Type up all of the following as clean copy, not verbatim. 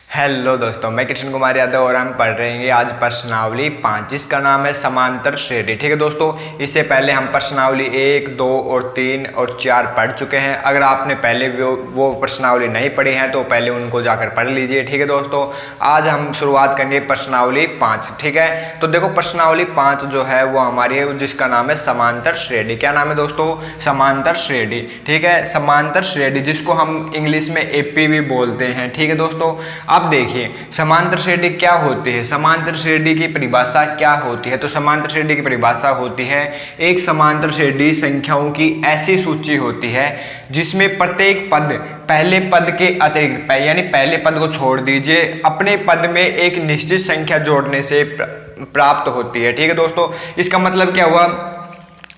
Hello दोस्तों, मैं कृष्ण कुमार यादव और हम पढ़ रहे हैं आज प्रश्नावली 5 जिसका नाम है समांतर श्रेणी। ठीक है दोस्तों, इससे पहले हम प्रश्नावली 1, 2 और 3 और 4 पढ़ चुके हैं। अगर आपने पहले वो प्रश्नावली नहीं पढ़ी है तो पहले उनको जाकर पढ़ लीजिए। ठीक है दोस्तों, आज हम शुरुआत करेंगे प्रश्नावली 5। ठीक है, तो देखो प्रश्नावली 5 जो है वो हमारी है जिसका नाम है समांतर श्रेणी। क्या नाम है दोस्तों? समांतर श्रेणी। ठीक है, समांतर श्रेणी जिसको हम इंग्लिश में एपी भी बोलते हैं। ठीक है दोस्तों, अब देखिए समांतर श्रेणी क्या होती है, समांतर श्रेणी की परिभाषा क्या होती है। तो समांतर श्रेणी की परिभाषा होती है एक समांतर श्रेणी संख्याओं की ऐसी सूची होती है जिसमें प्रत्येक पद पहले पद के अतिरिक्त यानी पहले पद को छोड़ दीजिए अपने पद में एक निश्चित संख्या जोड़ने से प्राप्त होती है। ठीक है दोस्तों, इसका मतलब क्या हुआ?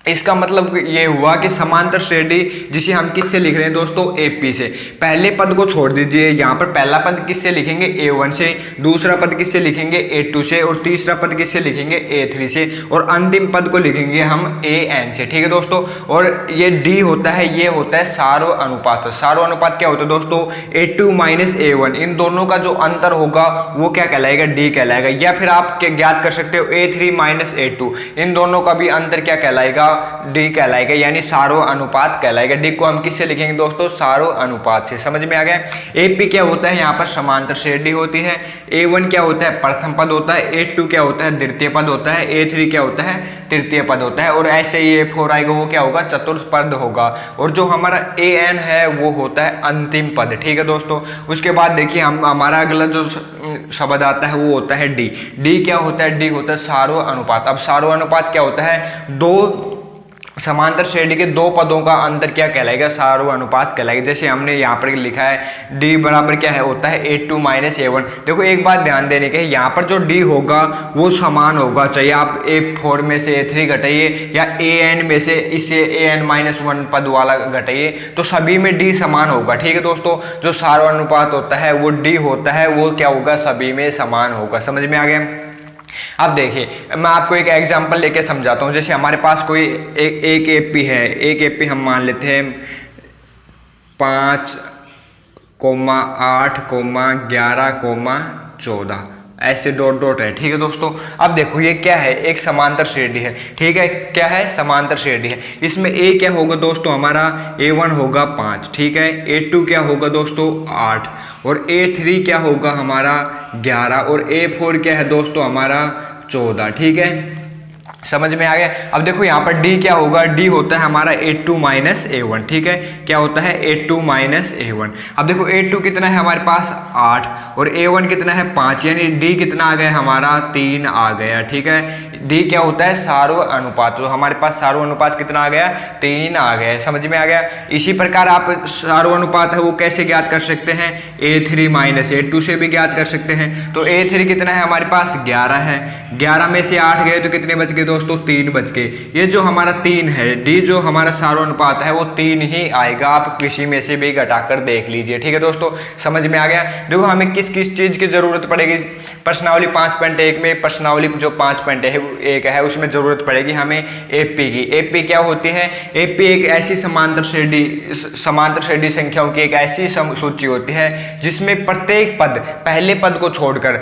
इसका मतलब ये हुआ कि समांतर श्रेणी जिसे हम किससे लिख रहे हैं दोस्तों? एपी से। पहले पद को छोड़ दीजिए, यहाँ पर पहला पद किससे लिखेंगे? ए1 से, दूसरा पद किससे लिखेंगे? ए2 से, और तीसरा पद किससे लिखेंगे? ए3 से, और अंतिम पद को लिखेंगे हम एन से। ठीक है दोस्तों, और ये डी होता है, ये होता है सारो अनुपात। सारो अनुपात क्या होता है दोस्तों? ए2 माइनस ए1, इन दोनों का जो अंतर होगा वो क्या कहलाएगा? डी कहलाएगा। या फिर आप ज्ञात कर सकते हो ए3 माइनस ए2, इन दोनों का भी अंतर क्या कहलाएगा? डी कहलाएगा, यानी सारो अनुपात कहलाएगा। डी को हम किससे लिखेंगे दोस्तों? सारो अनुपात से। समझ में आ गया? एपी क्या होता है? यहाँ पर समांतर श्रेणी होती है। ए1 क्या होता है? प्रथम पद होता है। ए2 क्या होता है? द्वितीय पद होता है। ए3 क्या होता है? तृतीय पद होता है। और ऐसे ही ए4 आएगा, वो क्या होगा? चतुर्थ पद होगा। और जो हमारा एन है वो होता है अंतिम पद। ठीक है दोस्तों, उसके बाद देखिए हम हमारा अगला जो शब्द आता है वो होता है डी। डी क्या होता है? डी होता है सारो अनुपात। अब सारो अनुपात क्या होता है? दो समांतर श्रेणी के दो पदों का अंतर क्या कहलाएगा? सारो अनुपात कहलाएगा। जैसे हमने यहाँ पर लिखा है डी बराबर क्या है होता है? A2 minus A1. देखो एक बात ध्यान देने के, यहाँ पर जो डी होगा वो समान होगा, चाहे आप ए4 में से ए3 घटाइए या एन में से इससे एन माइनस 1 पद वाला घटाइए, तो सभी में डी समान होगा। ठीक है दोस्तों, जो सारो अनुपात होता है वो डी होता है, वो क्या होगा? सभी में समान होगा। समझ में आ गया? अब देखिए मैं आपको एक एग्जांपल लेके समझाता हूँ। जैसे हमारे पास कोई एक एपी है, एक एपी हम मान लेते हैं 5, 8, 11, 14 ऐसे डॉट डॉट है। ठीक है दोस्तों, अब देखो ये क्या है? एक समांतर श्रेणी है। ठीक है, क्या है? समांतर श्रेणी है। इसमें ए क्या होगा दोस्तों? हमारा ए1 होगा 5। ठीक है, ए2 क्या होगा दोस्तों? 8, और ए3 क्या होगा हमारा? 11, और ए4 क्या है दोस्तों? हमारा 14। ठीक है, समझ में आ गया? अब देखो यहाँ पर डी क्या होगा? डी होता है हमारा ए2 माइनस ए1। ठीक है, क्या होता है? A2 minus A1. अब देखो ए2 कितना है हमारे पास? 8, और ए1 कितना है? 5, यानी डी कितना आ गया हमारा? 3 आ गया। ठीक है, डी क्या होता है? सारो अनुपात। तो हमारे पास सारो अनुपात कितना आ गया? 3 आ गया। समझ में आ गया? इसी प्रकार आप सारो अनुपात है वो कैसे ज्ञात कर सकते हैं? ए3 माइनस ए2 से भी ज्ञात कर सकते हैं। तो ए3 कितना है हमारे पास? 11 है। 11 में से 8 गए तो कितने बच गए दोस्तों? 3 बच गए। ये जो हमारा 3 है, डी जो हमारा सारो अनुपात है वो 3 ही आएगा। आप किसी में से भी घटाकर देख लीजिए। ठीक है दोस्तों, समझ में आ गया? देखो हमें किस किस चीज की जरूरत पड़ेगी प्रश्नावली 5.1 में? प्रश्नावली जो 5.1 है उसमें जरूरत पड़ेगी हमें एपी की। एपी क्या होती है? एपी एक ऐसी समांतर श्रेणी संख्याओं की एक ऐसी सूची होती है जिसमें प्रत्येक पद पहले पद को छोड़कर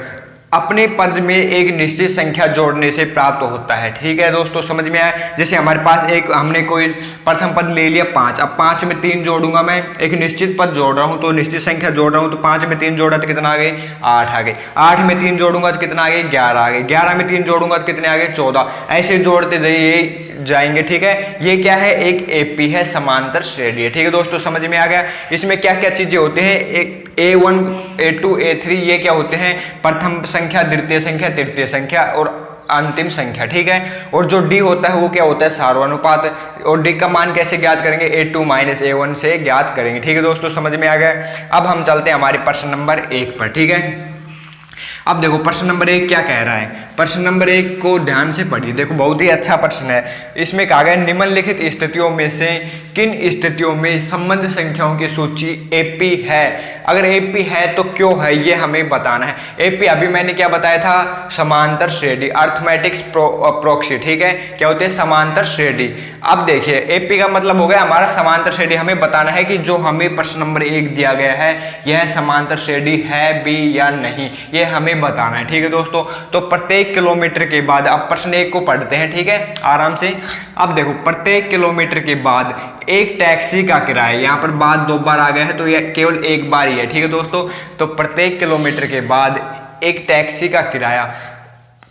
अपने पद में एक निश्चित संख्या जोड़ने से प्राप्त होता है। ठीक है दोस्तों, समझ में आया? जैसे हमारे पास एक हमने कोई प्रथम पद ले लिया 5। अब 5 में 3 जोड़ूंगा, मैं एक निश्चित पद जोड़ रहा हूं तो निश्चित संख्या जोड़ रहा हूं, तो 5 में 3 जोड़ा तो कितना आ गए? 8 आ गए। 8 में 3 जोड़ूंगा तो कितना आ गए? 11 आ गए। 11 में 3 जोड़ूंगा तो कितने आ गए? 14। ऐसे जोड़ते जाएंगे। ठीक है, ये क्या है? एक एपी है, समांतर श्रेणी है। ठीक है दोस्तों, समझ में आ गया? इसमें क्या क्या चीजें होती हैं? एक ए1, ए2, ए3 ये क्या होते हैं? प्रथम संख्या, द्वितीय संख्या, तृतीय संख्या और अंतिम संख्या। ठीक है, और जो डी होता है वो क्या होता है? सारो अनुपात। और डी का मान कैसे ज्ञात करेंगे? ए2 माइनस ए1 से ज्ञात करेंगे। ठीक है दोस्तों, समझ में आ गया? अब हम चलते हैं हमारे प्रश्न नंबर 1 पर। ठीक है, अब देखो प्रश्न नंबर 1 क्या कह रहा है, प्रश्न नंबर 1 को ध्यान से पढ़िए। देखो बहुत ही अच्छा प्रश्न है। इसमें कहा गया निम्नलिखित स्थितियों में से किन स्थितियों में संबंध संख्याओं की सूची एपी है। अगर एपी है तो क्यों है ये हमें बताना है। एपी अभी मैंने क्या बताया था, समांतर श्रेणी, अर्थमेटिक्स प्रोक्सी, ठीक है, क्या होते हैं समांतर श्रेणी। अब देखिए एपी का मतलब हो गया हमारा समांतर श्रेणी। हमें बताना है कि जो हमें प्रश्न नंबर 1 दिया गया है यह समांतर श्रेणी है भी या नहीं, ये हमें बताना है, ठीक है दोस्तों। तो प्रत्येक किलोमीटर के बाद, अब प्रश्न 1 को पढ़ते हैं, ठीक है, आराम से। अब देखो प्रत्येक किलोमीटर के बाद एक टैक्सी का किराया, यहाँ पर बाद 2 बार आ गया है तो यह केवल 1 बार ही है, ठीक है दोस्तों। तो प्रत्येक किलोमीटर के बाद एक टैक्सी का किराया,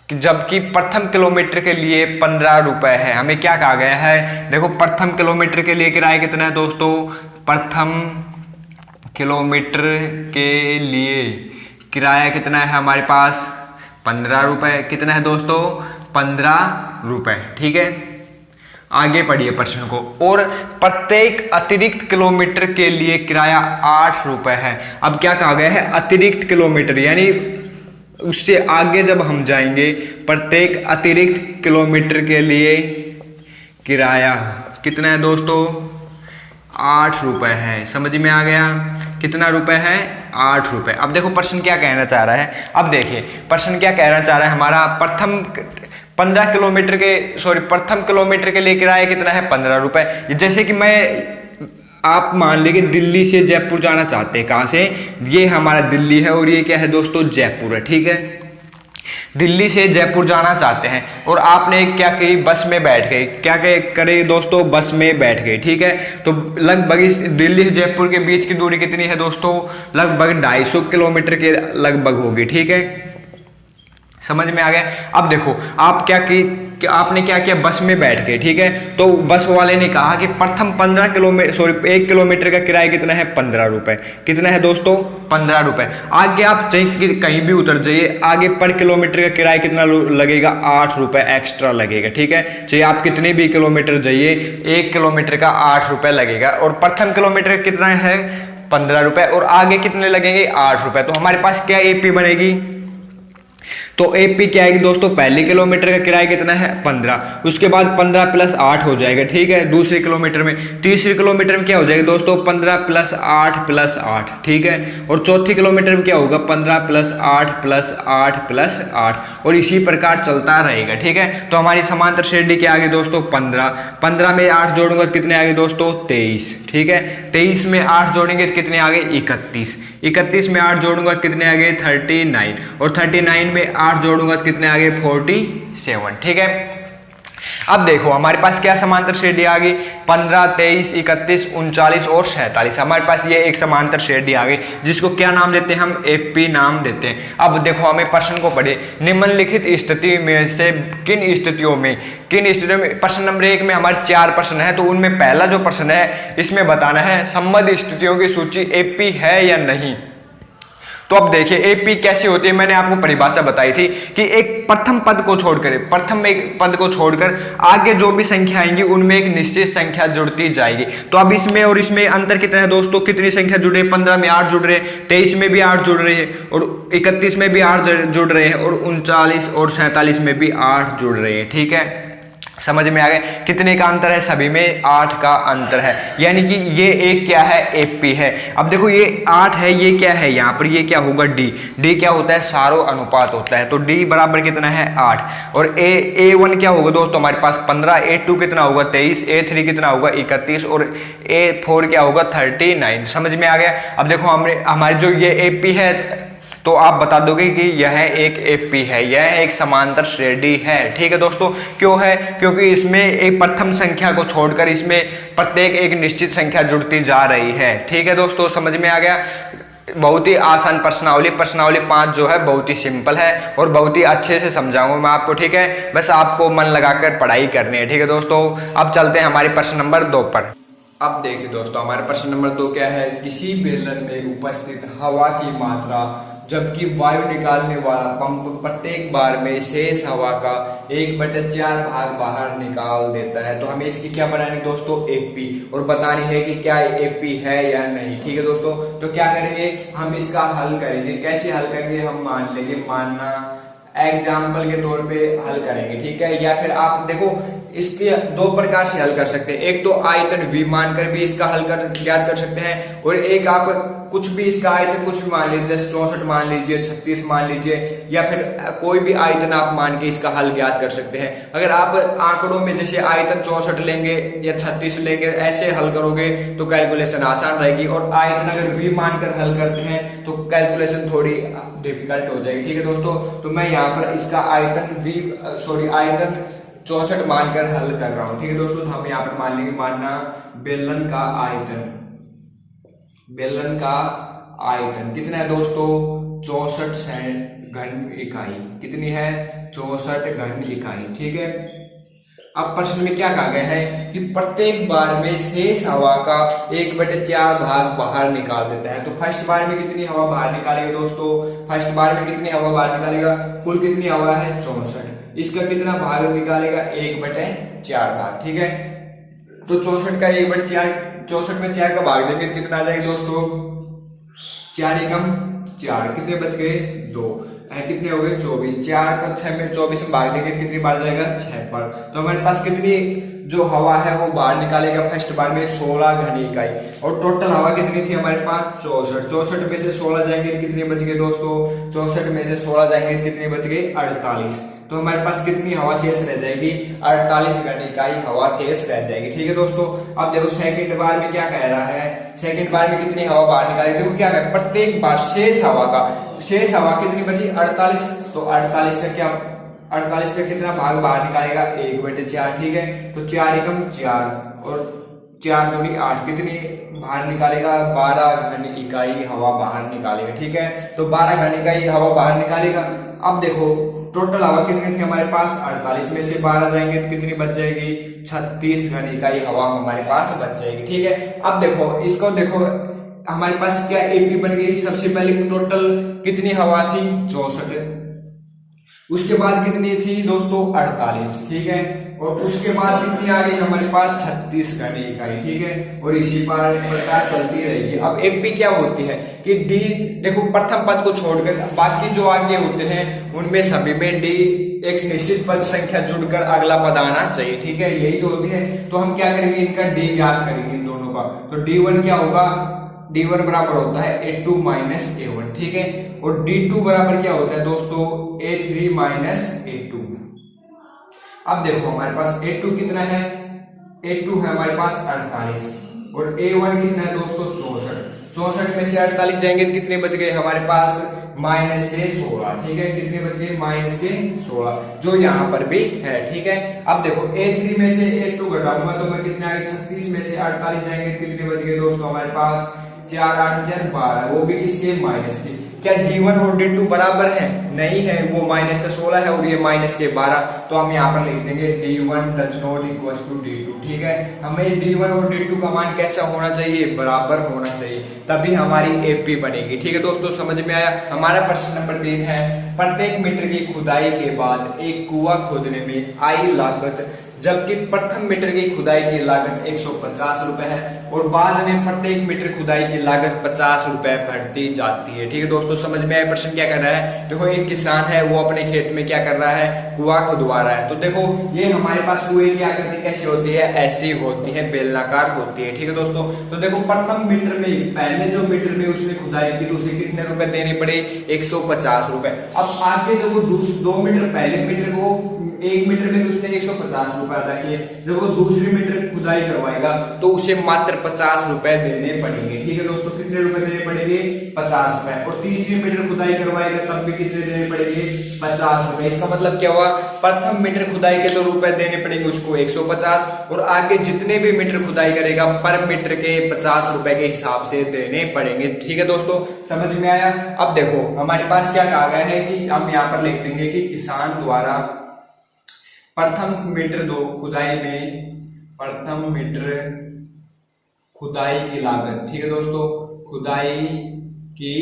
जबकि प्रथम किलोमीटर के लिए 15 रुपए है। हमें क्या कहा गया है, देखो प्रथम किलोमीटर के लिए किराया कितना है दोस्तों, प्रथम किलोमीटर के लिए किराया कितना है हमारे पास 15 रुपए। कितना है दोस्तों, 15 रुपए, ठीक है। आगे पढ़िए प्रश्न को। और प्रत्येक अतिरिक्त किलोमीटर के लिए किराया 8 रुपए है। अब क्या कहा गया है, अतिरिक्त किलोमीटर, यानी उससे आगे जब हम जाएंगे, प्रत्येक अतिरिक्त किलोमीटर के लिए किराया कितना है दोस्तों, 8 रुपए है। समझ में आ गया, कितना रुपए है, 8 रुपए। अब देखो प्रश्न क्या कहना चाह रहा है। अब देखिए प्रश्न क्या कहना चाह रहा है हमारा, प्रथम 15 किलोमीटर के प्रथम किलोमीटर के लिए किराया कितना है 15 रुपए। जैसे कि आप मान लीजिए दिल्ली से जयपुर जाना चाहते हैं, कहाँ से, ये हमारा दिल्ली है और ये क्या है दोस्तों, जयपुर है, ठीक है। दिल्ली से जयपुर जाना चाहते हैं और आपने क्या की, बस में बैठ गए, क्या करे दोस्तों, बस में बैठ गए, ठीक है। तो लगभग इस दिल्ली से जयपुर के बीच की दूरी कितनी है दोस्तों, लगभग 250 किलोमीटर के लगभग होगी, ठीक है। समझ में आ गया। अब देखो आप आपने क्या किया, बस में बैठ गए, ठीक है। तो बस वाले ने कहा कि प्रथम 15 किलोमीटर 1 किलोमीटर का किराया कितना है 15 रुपए। कितना है दोस्तों, 15 रुपए। आगे आप कहीं भी उतर जाइए, आगे पर किलोमीटर का किराया कितना लगेगा, 8 रुपए एक्स्ट्रा लगेगा, ठीक है। चाहे आप कितने भी किलोमीटर जाइए, 1 किलोमीटर का 8 रुपए लगेगा। और प्रथम किलोमीटर कितना है 15 रुपए और आगे कितने लगेंगे 8 रुपए। तो हमारे पास क्या एपी बनेगी, तो एपी क्या आएगी दोस्तों, पहले किलोमीटर का किराया कितना है 15, उसके बाद 15 प्लस 8 हो जाएगा, ठीक है। दूसरे किलोमीटर में, तीसरे किलोमीटर में क्या हो जाएगा दोस्तों, 15 प्लस 8 प्लस 8, ठीक है। और चौथे किलोमीटर में क्या होगा, 15 प्लस 8 प्लस 8 प्लस 8, और इसी प्रकार चलता रहेगा, ठीक है। तो हमारी समांतर श्रेणी क्या आ गई दोस्तों 15 में 8 जोड़ूंगा तो कितने आ गए दोस्तों 23, ठीक है। 23 में 8 जोड़ेंगे तो कितने आ गए 31 में 8 जोड़ूंगा तो कितने आ गए 39, और 39 में 8 जोड़ूंगा तो कितने आ गए 47, ठीक है। अब देखो हमारे पास क्या समांतर श्रेणी आ गई, 15, 23, 31, 39 और 47। हमारे पास ये एक समांतर श्रेणी आ गई जिसको क्या नाम देते हैं, हम एपी नाम देते हैं। अब देखो हमें प्रश्न को पढ़े, निम्नलिखित स्थिति में से किन स्थितियों में प्रश्न नंबर 1 में हमारे 4 प्रश्न है, तो उनमें पहला जो प्रश्न है इसमें बताना है संबद्ध स्थितियों की सूची एपी है या नहीं। तो अब देखिए एपी कैसी होती है, मैंने आपको परिभाषा बताई थी कि एक प्रथम पद को छोड़कर आगे जो भी संख्या आएंगी उनमें एक निश्चित संख्या जुड़ती जाएगी। तो अब इसमें और इसमें अंतर कितना है दोस्तों, कितनी संख्या जुड़ रही है, 15 में 8 जुड़ रहे हैं, 23 में भी 8 जुड़ रहे हैं, और 31 में भी 8 जुड़ रहे हैं, और 39 और 47 में भी 8 जुड़ रहे हैं, ठीक है। समझ में आ गया, कितने का अंतर है, सभी में 8 का अंतर है, यानी कि ये एक क्या है एपी है। अब देखो ये 8 है, ये क्या है, यहाँ पर ये क्या होगा डी क्या होता है, सारो अनुपात होता है। तो डी बराबर कितना है 8, और A1 क्या होगा दोस्तों हमारे पास 15, A2 कितना होगा 23, A3 कितना होगा 31, और A4 क्या होगा 39। समझ में आ गया। अब देखो हमारी जो ये एपी है तो आप बता दोगे कि यह एक एपी है, यह एक समांतर श्रेणी है, ठीक है दोस्तों। क्यों है, क्योंकि इसमें एक प्रथम संख्या को छोड़कर इसमें प्रत्येक एक निश्चित संख्या जुड़ती जा रही है, ठीक है दोस्तों। समझ में आ गया, बहुत ही आसान प्रश्नावली 5 जो है बहुत ही सिंपल है और बहुत ही अच्छे से समझाऊंगा मैं आपको, ठीक है। बस आपको मन लगाकर पढ़ाई करनी है, ठीक है दोस्तों। अब चलते हैं हमारे प्रश्न नंबर 2 पर। अब देखिए दोस्तों हमारे प्रश्न नंबर 2 क्या है, किसी बेलन में उपस्थित हवा की मात्रा जबकि वायु निकालने वाला पंप प्रत्येक बार में शेष हवा का 1/4 भाग बाहर निकाल देता है। तो हमें इसकी क्या बनानी दोस्तों, एपी, और बतानी है कि क्या एपी है या नहीं। ठीक है दोस्तों, तो क्या करेंगे हम इसका हल करेंगे। कैसे हल करेंगे, हम मान लेंगे, मानना एग्जाम्पल के तौर पे हल करेंगे। ठीक है, या फिर आप देखो इसके दो प्रकार से हल कर सकते हैं। एक तो आयतन v मानकर भी इसका हल ज्ञात कर सकते हैं, और एक आप कुछ भी इसका आयतन कुछ भी मान लीजिए, जैसे 64 मान लीजिए, 36 मान लीजिए, या फिर कोई भी आयतन आप मान के इसका हल ज्ञात कर सकते हैं। अगर आप आंकड़ों में जैसे आयतन 64 लेंगे या 36 लेंगे, ऐसे हल करोगे तो कैलकुलेशन आसान रहेगी, और आयतन अगर v मानकर हल करते हैं तो कैलकुलेशन थोड़ी डिफिकल्ट हो जाएगी। ठीक है दोस्तों, तो मैं यहाँ पर इसका आयतन आयतन 64 मानकर हल कर रहा हूं। ठीक है दोस्तों, तो हम यहाँ पर मान लेंगे, मानना बेलन का आयतन कितना है दोस्तों, 64 घन इकाई। कितनी है, 64 घन इकाई। ठीक है, अब प्रश्न में क्या कहा गया है कि प्रत्येक बार में शेष हवा का 1/4 भाग बाहर निकाल देता है। तो फर्स्ट बार में कितनी हवा बाहर निकालेगा दोस्तों, फर्स्ट बार में कितनी हवा बाहर निकालेगा, कुल कितनी हवा है 64, इसका कितना भाग निकालेगा, 1/4 भाग। ठीक है, तो 64 का 1/4, 64 में 4 का भाग देंगे तो कितना आ जाएगा दोस्तों, 4 एकम 4, कितने बच गए 2, कितने हो गए 24, 4 का 6 में 24 में भाग देंगे कितनी बार जाएगा, 6 बार। तो हमारे पास कितनी जो हवा है वो बाहर निकालेगा फर्स्ट बार में 16 घन इकाई, और टोटल हवा कितनी थी हमारे पास 64, 64 में से 16 जाएंगे तो कितने बच गए दोस्तों, 64 में से 16 जाएंगे तो कितने बच गए 48। तो हमारे पास कितनी हवा शेष रह जाएगी, 48 घन इकाई हवा शेष रह जाएगी। ठीक है दोस्तों, अब देखो सेकंड बार में क्या कह रहा है, सेकंड बार में कितनी हवा बाहर निकालेगी, देखो क्या है, प्रत्येक बार शेष हवा कितनी बची 48, तो 48 का क्या, 48 का कितना भाग बाहर निकालेगा 1/4। ठीक है, तो 4 एकम 4 और 4 दूनी 8, कितनी बाहर निकालेगा, 12 घन इकाई हवा बाहर निकालेगा। ठीक है, तो 12 घन इकाई हवा बाहर निकालेगा। अब देखो टोटल हवा कितनी थी हमारे पास, 48 में से 12 जाएंगे तो कितनी बच जाएगी, 36 घन इकाई हवा हमारे पास बच जाएगी। ठीक है, अब देखो इसको देखो हमारे पास क्या एपी बन गई, सबसे पहले टोटल कितनी हवा थी 64, उसके बाद कितनी थी दोस्तों 48। ठीक है, और उसके बाद कितनी आ गई हमारे पास 36 घन इकाई। ठीक है, और इसी प्रकार चलती रहेगी। अब एपी क्या होती है कि डी, देखो प्रथम पद को छोड़कर बाकी जो आगे होते हैं उनमें सभी में डी एक निश्चित पद संख्या जुड़कर अगला पद आना चाहिए। ठीक है, यही तो होती है। तो हम क्या करेंगे, इनका डी याद करेंगे इन दोनों का। तो D1 क्या होगा, D1 बराबर होता है A2 माइनस A1। ठीक है, और D2 बराबर क्या होता है दोस्तों, A3 माइनस A2। अब देखो हमारे पास A2 कितना है, A2 है हमारे पास 48, और A1 कितना है दोस्तों 64, 64 में से 48 जाएंगे तो कितने बच गए हमारे पास माइनस के 16। ठीक है, कितने बच गए माइनस के 16, जो यहाँ पर भी है। ठीक है, अब देखो A3 में से A2 घटाऊंगा तो मैं कितने आगे 36 में से 48 जाएंगे तो कितने बच गए दोस्तों हमारे पास 4 8 4 12, वो भी किसके माइनस के। क्या D1 और D2 बराबर है, नहीं है, वो माइनस का 16 है और ये माइनस के 12, तो हम यहाँ पर लिख देंगे D1 does not equal to D2। ठीक है, हमें D1 और D2 का मान कैसा होना चाहिए, बराबर होना चाहिए, तभी हमारी एपी बनेगी। ठीक है दोस्तों, समझ में आया। हमारा प्रश्न नंबर 3 है, प्रत्येक मीटर की खुदाई के बाद एक कुआं खोदने में आई लागत, जबकि प्रथम मीटर की खुदाई की लागत 150 रुपए है और बाद में प्रत्येक मीटर खुदाई की लागत 50 रुपए बढ़ती जाती है। ठीक है दोस्तों, समझ में आया प्रश्न क्या कर रहा है। देखो एक किसान है, वो अपने खेत में क्या कर रहा है, कुआं खुदवा रहा है। तो देखो ये हमारे पास कुएं की आकृति कैसी होती है, ऐसी होती है, बेलनाकार होती है। ठीक है दोस्तों, तो देखो प्रथम मीटर में पहले जो मीटर में उसने खुदाई की तो उसे कितने रुपए देने पड़े, 150 रुपए। अब आगे जब वो 2 मीटर पहले मीटर को 1 मीटर में तो उसने 150 रुपए अदा किए, जब वो दूसरी मीटर खुदाई करवाएगा तो उसे मात्र 50 रुपए देने पड़ेंगे। ठीक है दोस्तों, कितने रुपए देने पड़ेंगे, 50 रुपए। और तीसरी मीटर खुदाई करवाएगा तब भी कितने देने पड़ेंगे, 50 रुपए। इसका मतलब क्या हुआ, प्रथम मीटर खुदाई के तो रुपए देने पड़ेंगे उसको 150, और आगे जितने भी मीटर खुदाई करेगा पर मीटर के 50 रुपए के हिसाब से देने पड़ेंगे। ठीक है दोस्तों, समझ में आया। अब देखो हमारे पास क्या कहा गया है कि हम यहाँ पर लिख देंगे कि किसान द्वारा प्रथम मीटर खुदाई की लागत। ठीक है दोस्तों, खुदाई की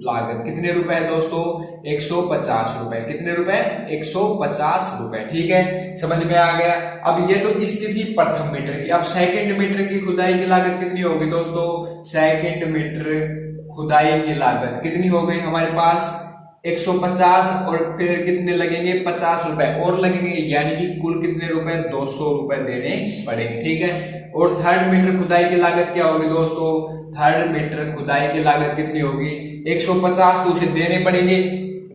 लागत कितने रुपए है दोस्तों, 150 रुपए। कितने रुपए, 150 रुपए। ठीक है, समझ में आ गया। अब ये तो इसकी थी प्रथम मीटर की। अब सेकंड मीटर की खुदाई की लागत कितनी होगी दोस्तों, सेकंड मीटर खुदाई की लागत कितनी हो गई हमारे पास, 150 और फिर कितने लगेंगे, 50 रुपए और लगेंगे, यानी कि कुल कितने रुपए, 200 रुपए देने पड़ेंगे। ठीक है, और थर्ड मीटर खुदाई की लागत क्या होगी दोस्तों, थर्ड मीटर खुदाई की लागत कितनी होगी, 150 तो उसे देने पड़ेंगे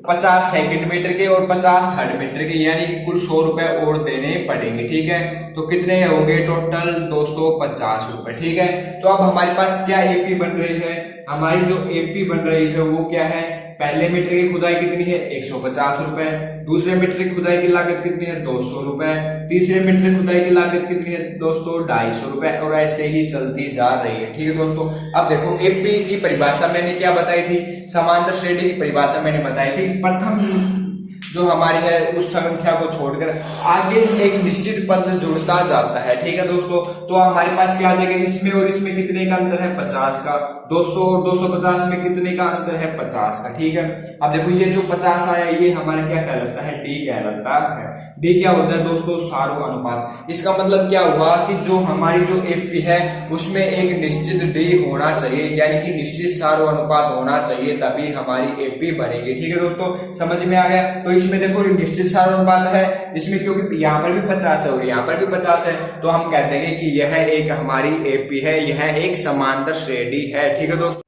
50 सेकंड मीटर के और 50 थर्ड मीटर के, यानी कि कुल 100 रुपए और देने पड़ेंगे। ठीक है, तो कितने हो गए टोटल, 250 रुपए। ठीक है, तो अब हमारे पास क्या एपी बन रही है, हमारी जो एपी बन रही है वो क्या है, पहले मीटर की खुदाई कितनी है, 150 रुपए, दूसरे मीटर की खुदाई की लागत कितनी है, 200 रुपए, तीसरे मीटर की खुदाई की लागत कितनी है दोस्तों, 250 रुपए, और ऐसे ही चलती जा रही है। ठीक है दोस्तों, अब देखो एपी की परिभाषा मैंने क्या बताई थी, समांतर श्रेणी की परिभाषा मैंने बताई थी, प्रथम जो हमारी है उस संख्या को छोड़कर आगे एक निश्चित पद जुड़ता जाता है। ठीक है दोस्तों, तो हमारे पास क्या आ जाएगा, इसमें और इसमें कितने का अंतर है, 50 का, 200 और 250 में कितने का अंतर है, 50 का। ठीक है, अब देखो ये जो 50 आया ये हमारा क्या कहलाता है, डी कहलाता है। डी क्या होता है दोस्तों, सारो अनुपात। इसका मतलब क्या हुआ कि जो हमारी जो एपी है उसमें एक निश्चित डी होना चाहिए, यानी कि निश्चित सारो अनुपात होना चाहिए, तभी हमारी एपी बनेगी। ठीक है दोस्तों, समझ में आ गया। तो इसमें देखो निश्चित सारो अनुपात है, इसमें क्योंकि यहाँ पर भी 50 है और यहाँ पर भी 50 है, तो हम कह देंगे कि यह एक हमारी एपी है, यह एक समांतर श्रेणी है। ठीक है दोस्तों,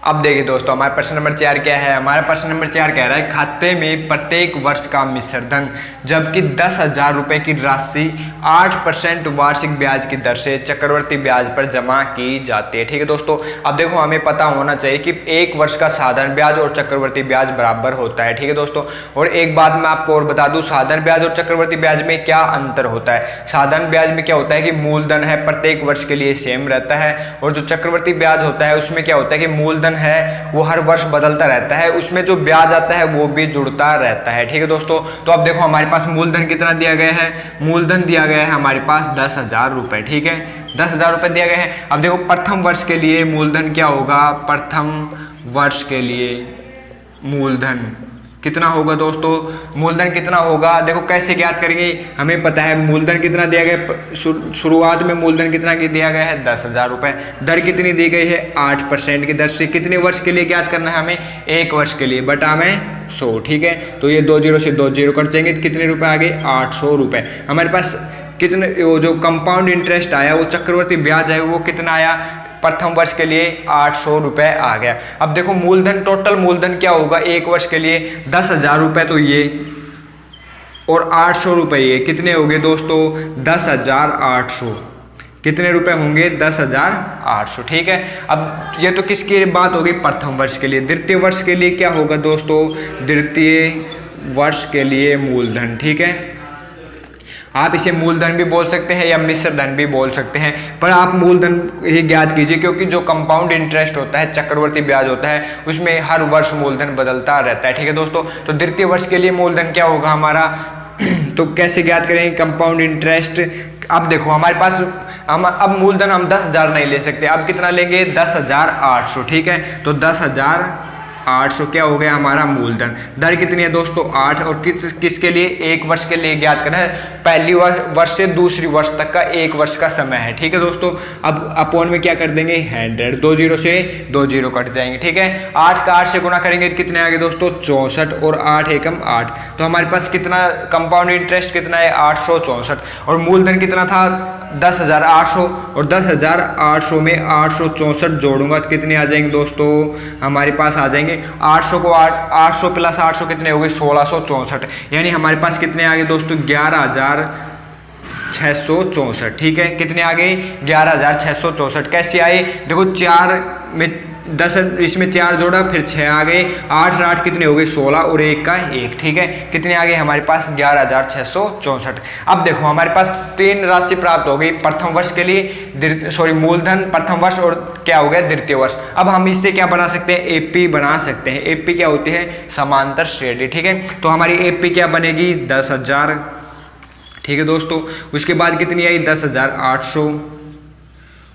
अब देखिए दोस्तों हमारा प्रश्न नंबर 4 क्या है, हमारा प्रश्न नंबर 4 कह रहा है खाते में प्रत्येक वर्ष का मिश्र धन जबकि 10,000 रुपए की राशि 8% वार्षिक ब्याज की दर से चक्रवर्ती ब्याज पर जमा की जाती है। ठीक है दोस्तों, अब देखो हमें पता होना चाहिए कि एक वर्ष का साधारण ब्याज और चक्रवर्ती ब्याज बराबर होता है। ठीक है दोस्तों, और एक बात मैं आपको और बता दूं, साधारण ब्याज और चक्रवर्ती ब्याज में क्या अंतर होता है। साधारण ब्याज में क्या होता है कि मूलधन है प्रत्येक वर्ष के लिए सेम रहता है, और जो चक्रवर्ती ब्याज होता है उसमें क्या होता है कि मूलधन है वो हर वर्ष बदलता रहता है, उसमें जो ब्याज आता है वो भी जुड़ता रहता है। ठीक है दोस्तों, तो अब देखो हमारे पास मूलधन कितना दिया गया है, मूलधन दिया गया है हमारे पास 10,000 रुपए। ठीक है, 10,000 रुपए दिया गया है। अब देखो प्रथम वर्ष के लिए मूलधन क्या होगा, प्रथम वर्ष के लिए मूलधन कितना होगा दोस्तों, मूलधन कितना होगा, देखो कैसे ज्ञात करेंगे, हमें पता है मूलधन कितना दिया गया, शुरुआत में मूलधन कितना दिया गया है 10,000 रुपए, दर कितनी दी गई है 8% की दर से, कितने वर्ष के लिए ज्ञात करना है हमें, एक वर्ष के लिए, बटा में 100। ठीक है, तो ये 2 0 से 2 0 कट जाएंगे, कितने रुपए आ गए 800 रुपए। हमारे पास कितने वो जो कंपाउंड इंटरेस्ट आया, वो चक्रवर्ती ब्याज आया, वो कितना आया प्रथम वर्ष के लिए 800 रुपए आ गया। अब देखो मूलधन, टोटल मूलधन क्या होगा एक वर्ष के लिए 10,000 रुपए, तो ये और 800 रुपए, ये कितने हो गए दोस्तों 10,800, कितने रुपए होंगे 10,800। ठीक है, अब ये तो किसकी बात होगी, प्रथम वर्ष के लिए। द्वितीय वर्ष के लिए क्या होगा दोस्तों, द्वितीय वर्ष के लिए मूलधन। ठीक है, आप इसे मूलधन भी बोल सकते हैं या मिश्र धन भी बोल सकते हैं, पर आप मूलधन ही ज्ञात कीजिए, क्योंकि जो कंपाउंड इंटरेस्ट होता है, चक्रवर्ती ब्याज होता है, उसमें हर वर्ष मूलधन बदलता रहता है। ठीक है दोस्तों, तो द्वितीय वर्ष के लिए मूलधन क्या होगा हमारा, तो कैसे ज्ञात करेंगे कंपाउंड इंटरेस्ट। अब देखो हमारे पास अब मूलधन हम 10,000 नहीं ले सकते, अब कितना लेंगे 10,800। ठीक है, तो 10,800 क्या हो गया हमारा मूलधन। दर कितनी है दोस्तों 8, और किसके लिए, एक वर्ष के लिए ज्ञात करना है, पहली वर्ष से दूसरी वर्ष तक का एक वर्ष का समय है। ठीक है दोस्तों, अब अपोन में क्या कर देंगे 100, 2 0 से 2 0 कट जाएंगे। ठीक है, 8 का 8 से गुना करेंगे तो कितने आ गए दोस्तों 64, और 8 एकम 8, तो हमारे पास कितना कंपाउंड इंटरेस्ट कितना है 864, और मूलधन कितना था 10,800, और 10,800 में 864 जोड़ूंगा तो कितने आ जाएंगे दोस्तों, हमारे पास आ जाएंगे 800 को 800 प्लस 800 कितने हो गए 1664, यानी हमारे पास कितने आ गए दोस्तों 11,664। ठीक है, कितने आ गए 11,664। कैसे आए, देखो 4 में 10, इसमें 4 जोड़ा, फिर 6 आ गए, 8 और 8 कितने हो गए 16, और 1 का 1। ठीक है, कितने आ गए हमारे पास 11,664। अब देखो हमारे पास 3 राशि प्राप्त हो गई प्रथम वर्ष के लिए, मूलधन प्रथम वर्ष और क्या हो गया द्वितीय वर्ष। अब हम इससे क्या बना सकते हैं, एपी बना सकते हैं। एपी क्या होती है, समांतर श्रेणी। ठीक है, तो हमारी एपी क्या बनेगी 10,000। ठीक है दोस्तों, उसके बाद कितनी आई 10,800,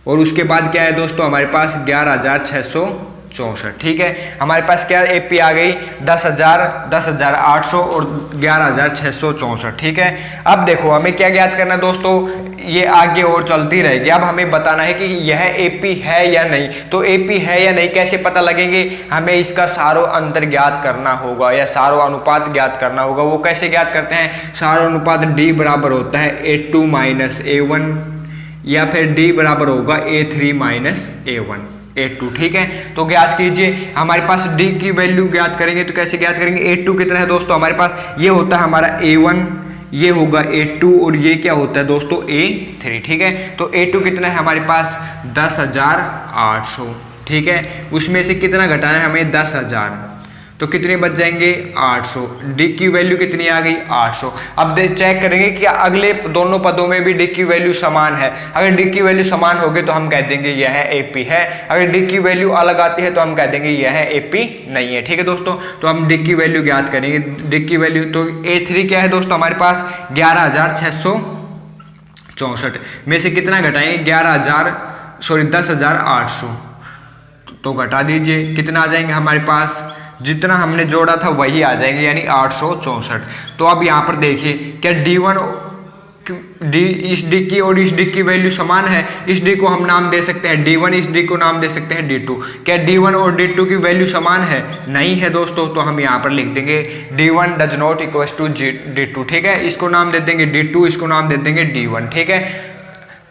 और उसके बाद क्या है दोस्तों हमारे पास 11,664। 64। ठीक है, हमारे पास क्या एपी आ गई 10,000, 10,800 और 11,664। ठीक है, अब देखो हमें क्या ज्ञात करना है दोस्तों, ये आगे और चलती रहेगी। अब हमें बताना है कि यह एपी है या नहीं। तो एपी है या नहीं कैसे पता लगेंगे, हमें इसका सारो अंतर ज्ञात करना होगा या सारो अनुपात ज्ञात करना होगा। वो कैसे ज्ञात करते हैं, सारो अनुपात D बराबर होता है A2 माइनस A1 या फिर D बराबर होगा A3 माइनस A1 A2। ठीक है, तो ज्ञात कीजिए। हमारे पास D की वैल्यू ज्ञात करेंगे तो कैसे ज्ञात करेंगे, A2 कितना है दोस्तों, हमारे पास ये होता है हमारा A1, ये होगा A2 और ये क्या होता है दोस्तों A3। ठीक है, तो A2 कितना है हमारे पास 10,800। ठीक है, उसमें से कितना घटाना है हमें 10,000, तो कितने बच जाएंगे 800। डी की वैल्यू कितनी आ गई 800। अब चेक करेंगे कि अगले दोनों पदों में भी डी की वैल्यू समान है। अगर डी की वैल्यू समान होगी तो हम कह देंगे यह एपी है, अगर डी की वैल्यू अलग आती है तो हम कह देंगे यह एपी नहीं है। ठीक है दोस्तों, तो हम डी की वैल्यू ज्ञात करेंगे। डी की वैल्यू तो A3 क्या है दोस्तों हमारे पास 11,664 में से कितना घटाएंगे 10,800 तो घटा दीजिए, कितना आ जाएंगे हमारे पास, जितना हमने जोड़ा था वही आ जाएंगे यानी 864। तो अब यहाँ पर देखिए क्या D1 इस D की और इस D की वैल्यू समान है, इस D को हम नाम दे सकते हैं D1, इस D को नाम दे सकते हैं D2। क्या D1 और D2 की वैल्यू समान है, नहीं है दोस्तों, तो हम यहाँ पर लिख देंगे D1 does not equals to D2। ठीक है, इसको नाम दे देंगे D2, इसको नाम दे देंगे D1। ठीक है,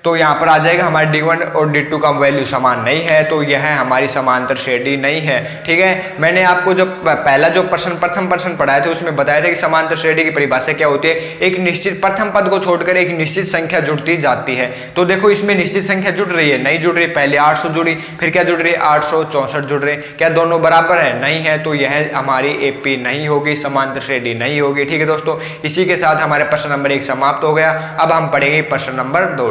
तो यहाँ पर आ जाएगा हमारे D1 और D2 का वैल्यू समान नहीं है, तो यह हमारी समांतर श्रेणी नहीं है। ठीक है, मैंने आपको जो पहला जो प्रथम प्रश्न पढ़ाया था उसमें बताया था कि समांतर श्रेणी की परिभाषा क्या होती है, एक निश्चित प्रथम पद को छोड़कर एक निश्चित संख्या जुड़ती जाती है। तो देखो इसमें निश्चित संख्या जुड़ रही है, नहीं जुड़ रही, पहले 800 जुड़ी, फिर क्या जुड़ रही है 864 जुड़ रहे, क्या दोनों बराबर है, नहीं है, तो यह हमारी एपी नहीं होगी, समांतर श्रेणी नहीं होगी। ठीक है दोस्तों, इसी के साथ हमारे प्रश्न नंबर 1 समाप्त हो गया। अब हम पढ़ेंगे प्रश्न नंबर 2।